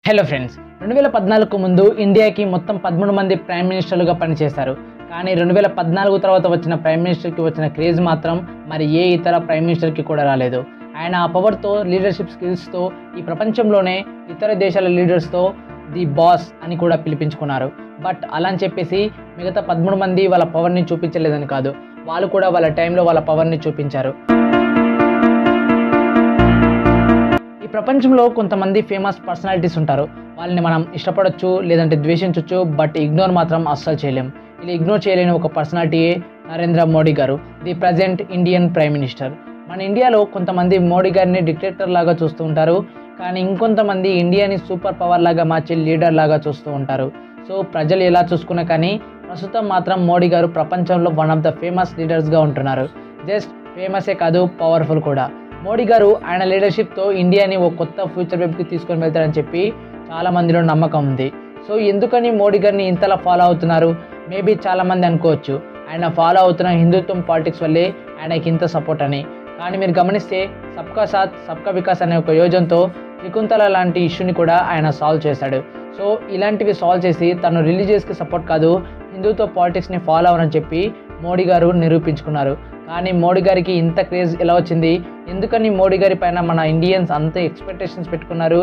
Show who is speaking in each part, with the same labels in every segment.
Speaker 1: Hello friends, 2014 ముందు ఇండియాకి మొత్తం 13 మంది ప్రైమ్ మినిస్టర్లుగా పనిచేశారు. కానీ 2014 తర్వాత వచ్చిన ప్రైమ్ మినిస్టర్కి వచ్చిన క్రేజ్ మాత్రం మరి ఏ ఇతర ప్రైమ్ మినిస్టర్కి కూడా రాలేదు. ఆయన ఆ పవర్తో, లీడర్షిప్ స్కిల్స్తో ఈ ప్రపంచంలోనే ఇతర దేశాల లీడర్స్తో ది బాస్ అని కూడా పిలిపించుకున్నారు. బట్ అలా అని చెప్పేసి మిగతా 13 మంది వాళ్ళ పవర్ని చూపించలేదని కాదు, వాళ్ళు కూడా వాళ్ళ టైంలో వాళ్ళ పవర్ని చూపించారు. ఈ ప్రపంచంలో కొంతమంది ఫేమస్ పర్సనాలిటీస్ ఉంటారు. వాళ్ళని మనం ఇష్టపడొచ్చు, లేదంటే ద్వేషించవచ్చు, బట్ ఇగ్నోర్ మాత్రం అస్సలు చేయలేం. ఇలా ఇగ్నోర్ చేయలేని ఒక పర్సనాలిటీయే నరేంద్ర మోడీ గారు, the present Indian prime minister. మన ఇండియాలో కొంతమంది మోడీ గారిని డిక్టేటర్ లాగా చూస్తూ ఉంటారు, కానీ ఇంకొంతమంది ఇండియాని సూపర్ పవర్ లాగా మార్చే లీడర్ లాగా చూస్తూ ఉంటారు. సో ప్రజలు ఎలా చూసుకున్నా కానీ ప్రస్తుతం మాత్రం మోడీ గారు ప్రపంచంలో వన్ ఆఫ్ ద ఫేమస్ లీడర్స్గా ఉంటున్నారు. జస్ట్ ఫేమసే కాదు, పవర్ఫుల్ కూడా. మోడీ గారు ఆయన లీడర్షిప్తో ఇండియాని ఒక కొత్త ఫ్యూచర్ వైపుకి తీసుకొని వెళ్తారని చెప్పి చాలా మందిలో నమ్మకం ఉంది. సో ఎందుకని మోడీ గారిని ఇంతలా ఫాలో అవుతున్నారు? మేబీ చాలామంది అనుకోవచ్చు ఆయన ఫాలో అవుతున్న హిందుత్వం పాలిటిక్స్ వల్లే ఆయనకి ఇంత సపోర్ట్ అని. కానీ మీరు గమనిస్తే సబ్కా సాత్ సబ్కా వికాస్ అనే ఒక యోజనతో త్రికుంతల లాంటి ఇష్యూని కూడా ఆయన సాల్వ్ చేశాడు. సో ఇలాంటివి సాల్వ్ చేసి తను రిలీజియస్కి సపోర్ట్ కాదు, హిందుత్వ పాలిటిక్స్ని ఫాలో అవ్వనని చెప్పి మోడీ గారు నిరూపించుకున్నారు. కానీ మోడీ గారికి ఇంత క్రేజ్ ఎలా వచ్చింది? ఎందుకని మోడీ గారి పైన మన ఇండియన్స్ అంత ఎక్స్పెక్టేషన్స్ పెట్టుకున్నారు?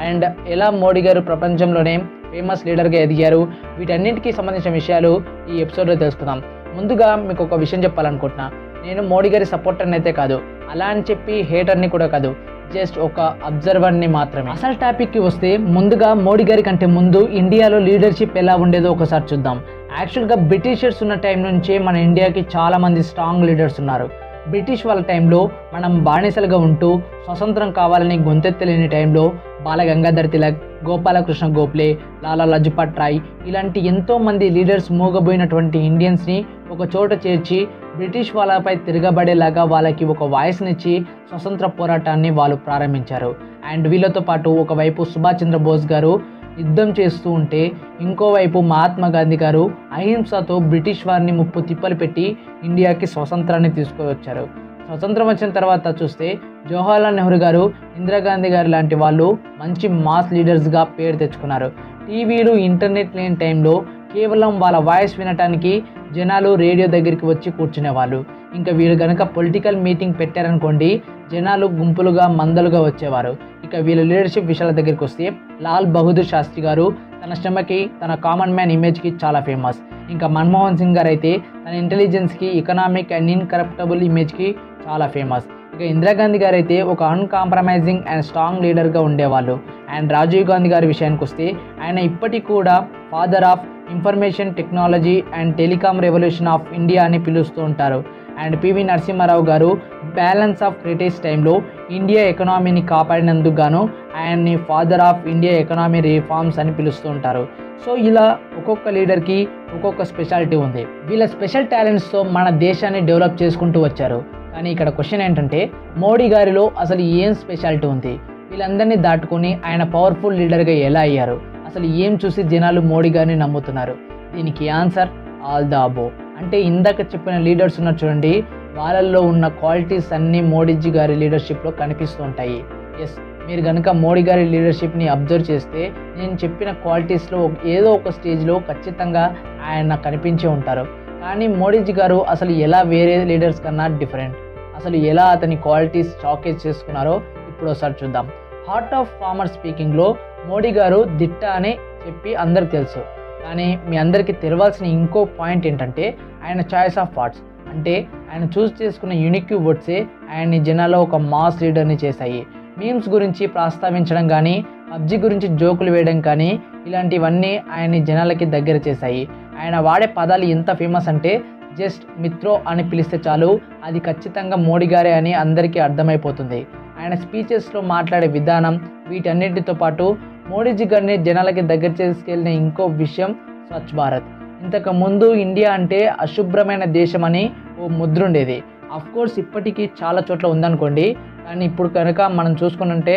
Speaker 1: అండ్ ఎలా మోడీ గారు ప్రపంచంలోనే ఫేమస్ లీడర్గా ఎదిగారు? వీటన్నింటికి సంబంధించిన విషయాలు ఈ ఎపిసోడ్లో తెలుసుకుందాం. ముందుగా మీకు ఒక విషయం చెప్పాలనుకుంటున్నా. నేను మోడీ గారి సపోర్టర్ని అయితే కాదు, అలా అని చెప్పి హేటర్ని కూడా కాదు, జస్ట్ ఒక అబ్జర్వర్ని మాత్రమే. అసలు టాపిక్కి వస్తే ముందుగా మోడీ గారి కంటే ముందు ఇండియాలో లీడర్షిప్ ఎలా ఉండేదో ఒకసారి చూద్దాం. యాక్చువల్గా బ్రిటిషర్స్ ఉన్న టైం నుంచే మన ఇండియాకి చాలామంది స్ట్రాంగ్ లీడర్స్ ఉన్నారు. బ్రిటిష్ వాళ్ళ టైంలో మనం బానిసలుగా ఉంటూ స్వతంత్రం కావాలని గొంతెత్తలేని టైంలో బాలగంగాధర్ తిలక్, గోపాలకృష్ణ గోఖలే, లాలా లజపత్ రాయ్ ఇలాంటి ఎంతోమంది లీడర్స్ మూగబోయినటువంటి ఇండియన్స్ని ఒక చోట చేర్చి బ్రిటిష్ వాళ్ళపై తిరగబడేలాగా వాళ్ళకి ఒక వాయిస్నిచ్చి స్వతంత్ర పోరాటాన్ని వాళ్ళు ప్రారంభించారు. అండ్ వీళ్ళతో పాటు ఒకవైపు సుభాష్ చంద్రబోస్ గారు యుద్ధం చేస్తూ ఉంటే, ఇంకోవైపు మహాత్మా గాంధీ గారు అహింసతో బ్రిటిష్ వారిని ముప్పు తిప్పలు పెట్టి ఇండియాకి స్వతంత్రాన్ని తీసుకువచ్చారు. స్వతంత్రం వచ్చిన తర్వాత చూస్తే జవహర్లాల్ నెహ్రూ గారు, ఇందిరాగాంధీ గారు లాంటి వాళ్ళు మంచి మాస్ లీడర్స్గా పేరు తెచ్చుకున్నారు. టీవీలు, ఇంటర్నెట్ లేని టైంలో కేవలం వాళ్ళ వాయిస్ వినటానికి జనాలు రేడియో దగ్గరికి వచ్చి కూర్చునేవాళ్ళు. ఇంకా వీళ్ళు కనుక పొలిటికల్ మీటింగ్ పెట్టారనుకోండి, జనాలు గుంపులుగా మందలుగా వచ్చేవారు. ఇక వీళ్ళ లీడర్షిప్ విషయాల దగ్గరికి వస్తే లాల్ బహదూర్ శాస్త్రి గారు తన శ్రమకి, తన కామన్ మ్యాన్ ఇమేజ్కి చాలా ఫేమస్. ఇంకా మన్మోహన్ సింగ్ గారు అయితే తన ఇంటెలిజెన్స్కి, ఎకనామిక్ అండ్ ఇన్కరప్టబుల్ ఇమేజ్కి చాలా ఫేమస్. ఇక ఇందిరాగాంధీ గారు అయితే ఒక అన్కాంప్రమైజింగ్ అండ్ స్ట్రాంగ్ లీడర్గా ఉండేవాళ్ళు. అండ్ రాజీవ్ గాంధీ గారి విషయానికి వస్తే ఆయన ఇప్పటికి కూడా father of information technology and telecom revolution of India అని పిలుస్తూ ఉంటారు. అండ్ పివి నరసింహారావు గారు బ్యాలెన్స్ ఆఫ్ క్రిటిక్స్ టైంలో ఇండియా ఎకనామీని కాపాడినందుకు గాను ఆయన్ని father of India economy reforms అని పిలుస్తూ ఉంటారు. సో ఇలా ఒక్కొక్క లీడర్కి ఒక్కొక్క స్పెషాలిటీ ఉంది. వీళ్ళ స్పెషల్ టాలెంట్స్తో మన దేశాన్ని డెవలప్ చేసుకుంటూ వచ్చారు. కానీ ఇక్కడ క్వశ్చన్ ఏంటంటే, మోడీ గారిలో అసలు ఏం స్పెషాలిటీ ఉంది? వీళ్ళందరినీ దాటుకొని ఆయన పవర్ఫుల్ లీడర్గా ఎలా అయ్యారు? అసలు ఏం చూసి జనాలు మోడీ గారిని నమ్ముతున్నారు? దీనికి ఆన్సర్ ఆల్ ద అబోవ్. అంటే ఇందాక చెప్పిన లీడర్స్ ఉన్నారు చూడండి, వాళ్ళల్లో ఉన్న క్వాలిటీస్ అన్నీ మోడీజీ గారి లీడర్షిప్లో కనిపిస్తూ ఉంటాయి. ఎస్, మీరు కనుక మోడీ గారి లీడర్షిప్ని అబ్జర్వ్ చేస్తే నేను చెప్పిన క్వాలిటీస్లో ఏదో ఒక స్టేజ్లో ఖచ్చితంగా ఆయన కనిపించే ఉంటారు. కానీ మోడీజీ గారు అసలు ఎలా వేరే లీడర్స్ కన్నా డిఫరెంట్, అసలు ఎలా అతని క్వాలిటీస్ షాకేజ్ చేసుకున్నారో ఇప్పుడు ఒకసారి చూద్దాం. హార్ట్ ఆఫ్ ఫార్మర్ స్పీకింగ్లో మోడీ గారు దిట్ట అని చెప్పి అందరికి తెలుసు. కానీ మీ అందరికీ తెలవాల్సిన ఇంకో పాయింట్ ఏంటంటే ఆయన చాయిస్ ఆఫ్ వర్డ్స్. అంటే ఆయన చూస్ చేసుకున్న యూనిక్ వర్డ్సే ఆయన్ని జనాల్లో ఒక మాస్ లీడర్ని చేశాయి. మీమ్స్ గురించి ప్రస్తావించడం కానీ, పబ్జీ గురించి జోకులు వేయడం కానీ ఇలాంటివన్నీ ఆయన్ని జనాలకి దగ్గర చేశాయి. ఆయన వాడే పదాలు ఎంత ఫేమస్ అంటే జస్ట్ మిత్రో అని పిలిస్తే చాలు, అది ఖచ్చితంగా మోడీ గారే అని అందరికీ అర్థమైపోతుంది. ఆయన స్పీచెస్లో మాట్లాడే విధానం, వీటన్నిటితో పాటు మోడీజీ గారిని జనాలకి దగ్గర చేసుకెళ్ళిన ఇంకో విషయం స్వచ్ఛ భారత్. ఇంతకు ముందు ఇండియా అంటే అశుభ్రమైన దేశం అని ఓ ముద్ర ఉండేది. అఫ్కోర్స్ ఇప్పటికీ చాలా చోట్ల ఉందనుకోండి, కానీ ఇప్పుడు కనుక మనం చూసుకుంటే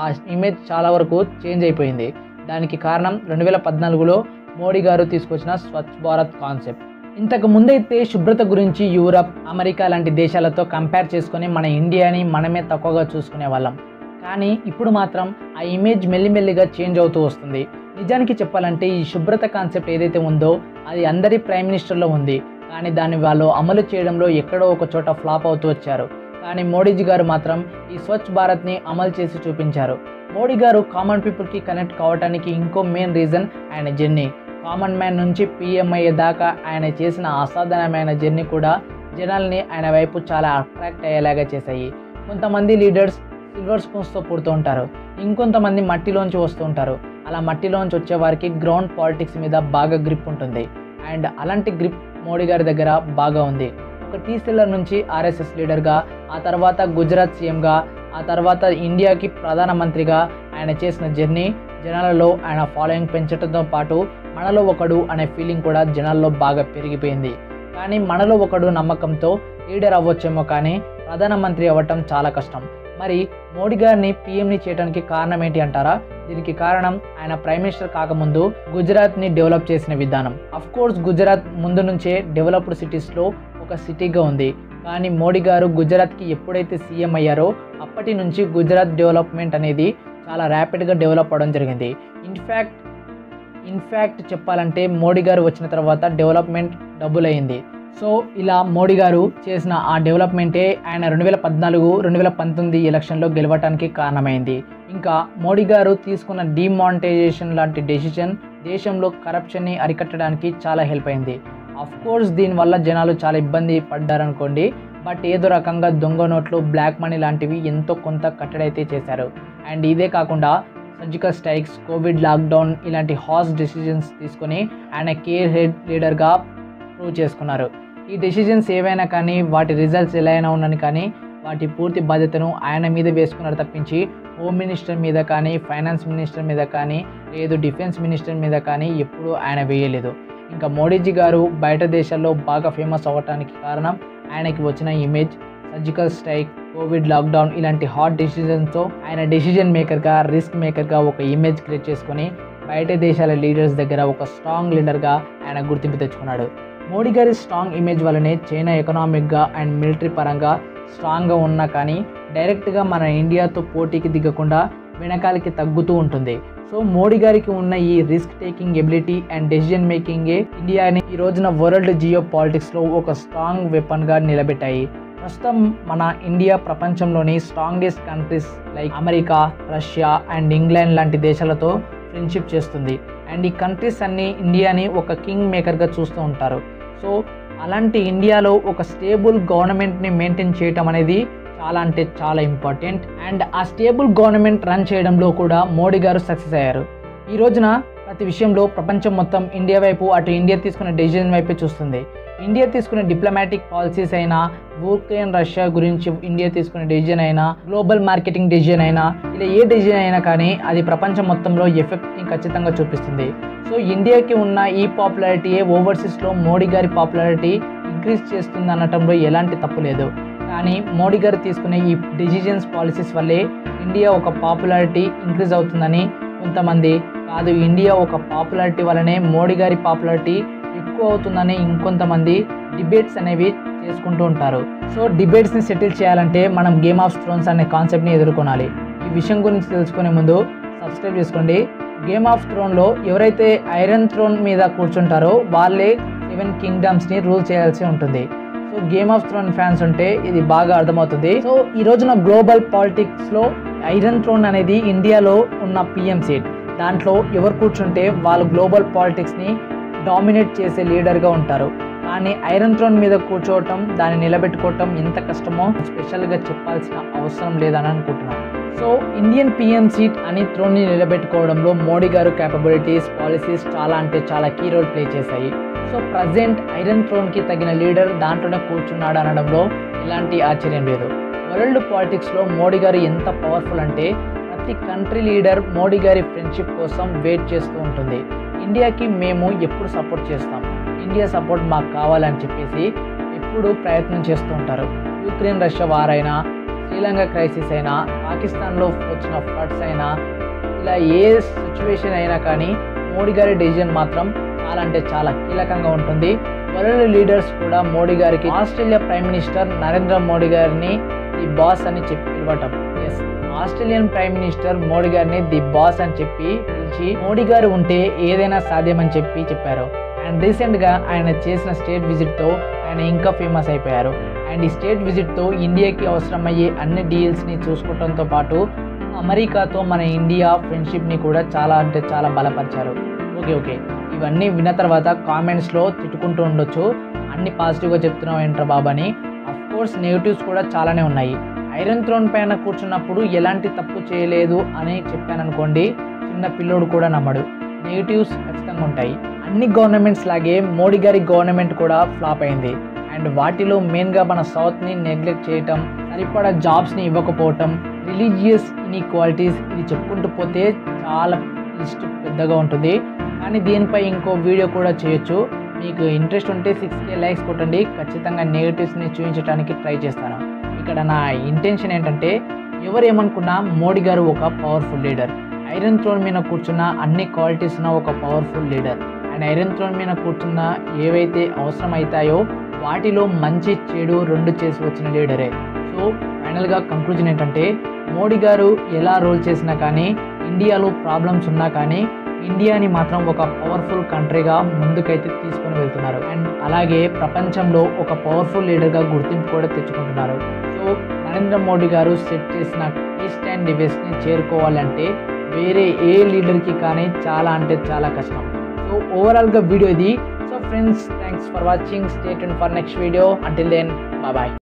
Speaker 1: ఆ ఇమేజ్ చాలా వరకు చేంజ్ అయిపోయింది. దానికి కారణం 2014లో మోడీ గారు తీసుకొచ్చిన స్వచ్ఛ భారత్ కాన్సెప్ట్. ఇంతకు ముందైతే శుభ్రత గురించి యూరప్, అమెరికా లాంటి దేశాలతో కంపేర్ చేసుకొని మన ఇండియాని మనమే తక్కువగా చూసుకునే వాళ్ళం. కానీ ఇప్పుడు మాత్రం ఆ ఇమేజ్ మెల్లిమెల్లిగా చేంజ్ అవుతూ వస్తుంది. నిజానికి చెప్పాలంటే ఈ శుభ్రత కాన్సెప్ట్ ఏదైతే ఉందో అది అందరి ప్రైమ్ మినిస్టర్లో ఉంది, కానీ దాన్ని వాళ్ళు అమలు చేయడంలో ఎక్కడో ఒక చోట ఫ్లాప్ అవుతూ వచ్చారు. కానీ మోడీజీ గారు మాత్రం ఈ స్వచ్ఛ భారత్ని అమలు చేసి చూపించారు. మోడీ గారు కామన్ పీపుల్కి కనెక్ట్ కావడానికి ఇంకో మెయిన్ రీజన్ ఆయన జర్నీ. కామన్ మ్యాన్ నుంచి పీఎం అయ్యే దాకా ఆయన చేసిన అసాధారణమైన జర్నీ కూడా జనాల్ని ఆయన వైపు చాలా అట్రాక్ట్ అయ్యేలాగా చేశాయి. కొంతమంది లీడర్స్ సిల్వర్ స్పూన్స్తో పుడుతూ ఉంటారు, ఇంకొంతమంది మట్టిలోంచి వస్తూ ఉంటారు. అలా మట్టిలోంచి వచ్చే వారికి గ్రౌండ్ పాలిటిక్స్ మీద బాగా గ్రిప్ ఉంటుంది. అండ్ అలాంటి గ్రిప్ మోడీ గారి దగ్గర బాగా ఉంది. ఒక టీ సెల్లర్ నుంచి ఆర్ఎస్ఎస్ లీడర్గా, ఆ తర్వాత గుజరాత్ సీఎంగా, ఆ తర్వాత ఇండియాకి ప్రధానమంత్రిగా ఆయన చేసిన జర్నీ జనాలలో ఆయన ఫాలోయింగ్ పెంచడంతో పాటు మనలో ఒకడు అనే ఫీలింగ్ కూడా జనాల్లో బాగా పెరిగిపోయింది. కానీ మనలో ఒకడు నమ్మకంతో లీడర్ అవ్వచ్చేమో, కానీ ప్రధానమంత్రి అవ్వటం చాలా కష్టం. మరి మోడీ గారిని పీఎంని చేయడానికి కారణం ఏంటి అంటారా? దీనికి కారణం ఆయన ప్రైమ్ మినిస్టర్ కాకముందు గుజరాత్ని డెవలప్ చేసిన విధానం. కోర్స్ గుజరాత్ ముందు నుంచే డెవలప్డ్ సిటీస్లో ఒక సిటీగా ఉంది. కానీ మోడీ గారు గుజరాత్కి ఎప్పుడైతే సీఎం అయ్యారో అప్పటి నుంచి గుజరాత్ డెవలప్మెంట్ అనేది చాలా ర్యాపిడ్గా డెవలప్ అవడం జరిగింది. ఇన్ఫ్యాక్ట్ చెప్పాలంటే మోడీ గారు వచ్చిన తర్వాత డెవలప్మెంట్ డబుల్ అయింది. సో ఇలా మోడీ గారు చేసిన ఆ డెవలప్మెంటే ఆయన 2014-2019 ఎలక్షన్లో గెలవటానికి కారణమైంది. ఇంకా మోడీ గారు తీసుకున్న డిమానిటైజేషన్ లాంటి డెసిషన్ దేశంలో కరప్షన్ని అరికట్టడానికి చాలా హెల్ప్ అయింది. కోర్స్ దీనివల్ల జనాలు చాలా ఇబ్బంది పడ్డారనుకోండి, బట్ ఏదో రకంగా దొంగ నోట్లు, బ్లాక్ మనీ లాంటివి ఎంతో కొంత కట్టడైతే చేశారు. అండ్ ఇదే కాకుండా సర్జికల్ స్ట్రైక్స్, కోవిడ్ లాక్డౌన్ ఇలాంటి హార్ష్ డెసిషన్స్ తీసుకొని ఆయన కేర్ హెడ్ లీడర్గా ప్రూవ్ చేసుకున్నారు. ఈ డెసిషన్స్ ఏవైనా కానీ వాటి రిజల్ట్స్ ఎలా అయినా ఉన్నని కానీ వాటి పూర్తి బాధ్యతను ఆయన మీద వేసుకున్నారు తప్పించి హోమ్ మినిస్టర్ మీద కానీ, ఫైనాన్స్ మినిస్టర్ మీద కానీ, లేదు డిఫెన్స్ మినిస్టర్ మీద కానీ ఎప్పుడూ ఆయన వేయలేదు. ఇంకా మోడీజీ గారు బయట దేశాల్లో బాగా ఫేమస్ అవ్వటానికి కారణం ఆయనకి వచ్చిన image. Surgical strike, Covid lockdown ఇలాంటి హాట్ డెసిషన్స్తో ఆయన డెసిషన్ మేకర్గా, రిస్క్ మేకర్గా ఒక ఇమేజ్ క్రియేట్ చేసుకొని బయట దేశాల లీడర్స్ దగ్గర ఒక స్ట్రాంగ్ లీడర్గా ఆయన గుర్తింపు తెచ్చుకున్నాడు. మోడీ గారి స్ట్రాంగ్ ఇమేజ్ వల్లనే చైనా ఎకనామిక్గా అండ్ మిలిటరీ పరంగా స్ట్రాంగ్గా ఉన్నా కానీ డైరెక్ట్గా మన ఇండియాతో పోటీకి దిగకుండా వెనకాలకి తగ్గుతూ ఉంటుంది. సో మోడీ గారికి ఉన్న ఈ risk taking ability and decision మేకింగే ఇండియాని ఈ రోజున వరల్డ్ జియో పాలిటిక్స్లో ఒక స్ట్రాంగ్ వెపన్గా నిలబెట్టాయి. ప్రస్తుతం మన ఇండియా ప్రపంచంలోని strongest countries like America, Russia and England లాంటి దేశాలతో ఫ్రెండ్షిప్ చేస్తుంది. అండ్ ఈ కంట్రీస్ అన్నీ ఇండియాని ఒక కింగ్ మేకర్గా చూస్తూ ఉంటారు. సో అలాంటి ఇండియాలో ఒక స్టేబుల్ గవర్నమెంట్ని మెయింటైన్ చేయటం అనేది చాలా అంటే చాలా ఇంపార్టెంట్. అండ్ ఆ స్టేబుల్ గవర్నమెంట్ రన్ చేయడంలో కూడా మోడీ గారు సక్సెస్ అయ్యారు. ఈ రోజున ప్రతి విషయంలో ప్రపంచం మొత్తం ఇండియా వైపు, అటు ఇండియా తీసుకునే డెసిజన్ వైపే చూస్తుంది. ఇండియా తీసుకునే డిప్లొమాటిక్ పాలసీస్ అయినా, ఉక్రెయిన్ రష్యా గురించి ఇండియా తీసుకునే డెసిజన్ అయినా, గ్లోబల్ మార్కెటింగ్ డెసిజన్ అయినా, ఇలా ఏ డెసిజన్ అయినా కానీ అది ప్రపంచం మొత్తంలో ఎఫెక్ట్ని ఖచ్చితంగా చూపిస్తుంది. సో ఇండియాకి ఉన్న ఈ పాపులారిటీయే ఓవర్సీస్లో మోడీ గారి పాపులారిటీ ఇంక్రీజ్ చేస్తుంది అనటంలో ఎలాంటి తప్పు లేదు. కానీ మోడీ గారు తీసుకునే ఈ డెసిజన్స్, పాలసీస్ వల్లే ఇండియా ఒక పాపులారిటీ ఇంక్రీజ్ అవుతుందని కొంతమంది, కాదు ఇండియా ఒక పాపులారిటీ వల్లనే మోడీ గారి పాపులారిటీ ఎక్కువ అవుతుందని ఇంకొంతమంది డిబేట్స్ అనేవి చేసుకుంటూ ఉంటారు. సో డిబేట్స్ని సెటిల్ చేయాలంటే మనం గేమ్ ఆఫ్ థ్రోన్స్ అనే కాన్సెప్ట్ని ఎదుర్కొనాలి. ఈ విషయం గురించి తెలుసుకునే ముందు సబ్స్క్రైబ్ చేసుకోండి. గేమ్ ఆఫ్ థ్రోన్లో ఎవరైతే ఐరన్ థ్రోన్ మీద కూర్చుంటారో వాళ్ళే 7 కింగ్డమ్స్ని రూల్ చేయాల్సి ఉంటుంది. So game of throne fans ఉంటే ఇది బాగా అర్థమవుతుంది. సో ఈ రోజున గ్లోబల్ పాలిటిక్స్లో ఐరన్ థ్రోన్ అనేది ఇండియాలో ఉన్న పిఎం సీట్. దాంట్లో ఎవరు కూర్చుంటే వాళ్ళు గ్లోబల్ పాలిటిక్స్ని డామినేట్ చేసే లీడర్గా ఉంటారు. కానీ ఐరన్ థ్రోన్ మీద కూర్చోవటం, దాన్ని నిలబెట్టుకోవటం ఎంత కష్టమో స్పెషల్గా చెప్పాల్సిన అవసరం లేదని అనుకుంటున్నాను. సో ఇండియన్ పిఎం సీట్ అని థ్రోన్ని నిలబెట్టుకోవడంలో మోడీ గారు క్యాపబిలిటీస్, పాలసీస్ చాలా అంటే చాలా కీ రోల్ ప్లే చేశాయి. సో ప్రజెంట్ ఐరన్ థ్రోన్కి తగిన లీడర్ దాంట్లోనే కూర్చున్నాడు అనడంలో ఎలాంటి ఆశ్చర్యం లేదు. వరల్డ్ పాలిటిక్స్లో మోడీ గారు ఎంత పవర్ఫుల్ అంటే ప్రతి కంట్రీ లీడర్ మోడీ గారి ఫ్రెండ్షిప్ కోసం వెయిట్ చేస్తూ ఉంటుంది. ఇండియాకి మేము ఎప్పుడు సపోర్ట్ చేస్తాం, ఇండియా సపోర్ట్ మాకు కావాలని చెప్పేసి ఎప్పుడు ప్రయత్నం చేస్తూ ఉంటారు. యుక్రెయిన్ రష్యా వార్ అయినా, శ్రీలంక క్రైసిస్ అయినా, పాకిస్తాన్లో వచ్చిన ఫ్లడ్స్ అయినా, ఇలా ఏ సిచ్యువేషన్ అయినా కానీ మోడీ గారి డెసిజన్ మాత్రం చాలా అంటే చాలా కీలకంగా ఉంటుంది. వరల్డ్ లీడర్స్ కూడా మోడీ గారికి Australia prime minister Narendra Modi గారిని ది బాస్ అని చెప్పి పిలవటం. Yes, Australian prime minister Modi గారిని ది బాస్ అని చెప్పి పిలిచి మోడీ గారు ఉంటే ఏదైనా సాధ్యమని చెప్పారు. అండ్ రీసెంట్గా ఆయన చేసిన స్టేట్ విజిట్తో ఆయన ఇంకా ఫేమస్ అయిపోయారు. అండ్ ఈ స్టేట్ విజిట్తో ఇండియాకి అవసరమయ్యే అన్ని డీల్స్ని చూసుకోవడంతో పాటు అమెరికాతో మన ఇండియా ఫ్రెండ్షిప్ని కూడా చాలా అంటే చాలా బలపరిచారు. ఓకే ఇవన్నీ విన్న తర్వాత కామెంట్స్లో తిట్టుకుంటూ ఉండొచ్చు, అన్ని పాజిటివ్గా చెప్తున్నావు ఏంట్రా బాబు అని. అఫ్కోర్స్ నెగిటివ్స్ కూడా చాలానే ఉన్నాయి. ఐరన్ థ్రోన్ పైన కూర్చున్నప్పుడు ఎలాంటి తప్పు చేయలేదు అని చెప్పాననుకోండి, చిన్న పిల్లోడు కూడా నమ్మడు. నెగిటివ్స్ ఖచ్చితంగా ఉంటాయి. అన్ని గవర్నమెంట్స్ లాగే మోడీ గారి గవర్నమెంట్ కూడా ఫ్లాప్ అయింది. అండ్ వాటిలో మెయిన్గా మన సౌత్ని నెగ్లెక్ట్ చేయటం, సరిపడా జాబ్స్ని ఇవ్వకపోవటం, రిలీజియస్ ఇన్ఈక్వాలిటీస్, ఇది చెప్పుకుంటూ పోతే చాలా లిస్ట్ పెద్దగా ఉంటుంది. కానీ దీనిపై ఇంకో వీడియో కూడా చేయొచ్చు. మీకు ఇంట్రెస్ట్ ఉంటే 6K లైక్స్ కొట్టండి. ఖచ్చితంగా నెగిటివ్స్ని చూపించడానికి ట్రై చేస్తాను. ఇక్కడ నా ఇంటెన్షన్ ఏంటంటే, ఎవరేమనుకున్నా మోడీ గారు ఒక పవర్ఫుల్ లీడర్. ఐరన్ థ్రోన్ మీద కూర్చున్న అన్ని క్వాలిటీస్ ఉన్న ఒక powerful leader. And iron throne మీద కూర్చున్న ఏవైతే అవసరం అవుతాయో వాటిలో మంచి చెడు రెండు చేసి వచ్చిన లీడరే. సో ఫైనల్గా కంక్లూజన్ ఏంటంటే, మోడీ గారు ఎలా రోల్ చేసినా కానీ, ఇండియాలో ప్రాబ్లమ్స్ ఉన్నా కానీ ఇండియాని మాత్రం ఒక పవర్ఫుల్ కంట్రీగా ముందుకైతే తీసుకొని వెళ్తున్నారు. అండ్ అలాగే ప్రపంచంలో ఒక పవర్ఫుల్ లీడర్గా గుర్తింపు కూడా తెచ్చుకుంటున్నారు. సో నరేంద్ర మోడీ గారు సెట్ చేసిన ఈస్ట్ అండ్ డివైస్ని చేరుకోవాలంటే వేరే ఏ లీడర్కి కానీ చాలా అంటే చాలా కష్టం. సో ఓవరాల్గా వీడియో ఇది. So friends, thanks for watching. Stay tuned for next video. Until then, bye.